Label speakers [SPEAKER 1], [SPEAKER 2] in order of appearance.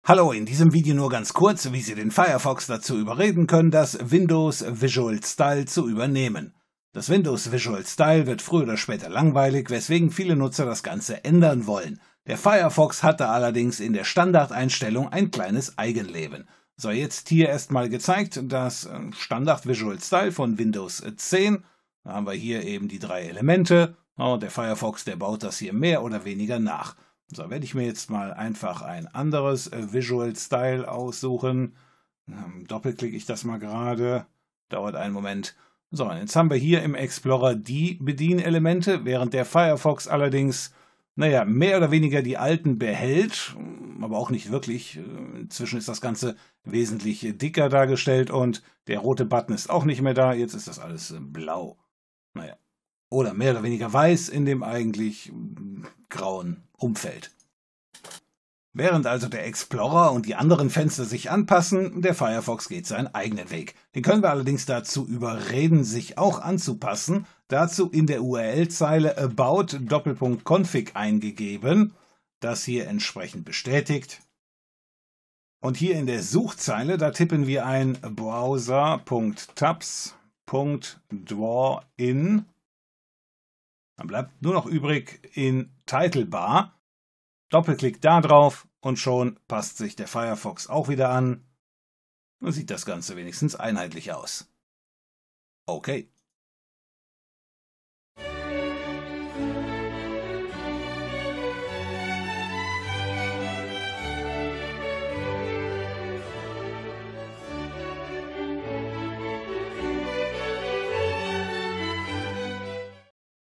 [SPEAKER 1] Hallo, in diesem Video nur ganz kurz, wie Sie den Firefox dazu überreden können, das Windows Visual Style zu übernehmen. Das Windows Visual Style wird früher oder später langweilig, weswegen viele Nutzer das Ganze ändern wollen. Der Firefox hatte allerdings in der Standardeinstellung ein kleines Eigenleben. So, jetzt hier erstmal gezeigt, das Standard Visual Style von Windows 10. Da haben wir hier eben die 3 Elemente. Und der Firefox, der baut das hier mehr oder weniger nach. So, werde ich mir jetzt mal einfach ein anderes Visual Style aussuchen. Doppelklicke ich das mal gerade. Dauert einen Moment. So, jetzt haben wir hier im Explorer die Bedienelemente, während der Firefox allerdings, naja, mehr oder weniger die alten behält, aber auch nicht wirklich. Inzwischen ist das Ganze wesentlich dicker dargestellt und der rote Button ist auch nicht mehr da. Jetzt ist das alles blau. Naja. Oder mehr oder weniger weiß in dem eigentlich grauen Umfeld. Während also der Explorer und die anderen Fenster sich anpassen, der Firefox geht seinen eigenen Weg. Den können wir allerdings dazu überreden, sich auch anzupassen. Dazu in der URL-Zeile about:config eingegeben, das hier entsprechend bestätigt. Und hier in der Suchzeile, da tippen wir ein browser.tabs.drawin. Dann bleibt nur noch übrig in Titlebar. Doppelklick da drauf und schon passt sich der Firefox auch wieder an. Und sieht das Ganze wenigstens einheitlich aus. Okay.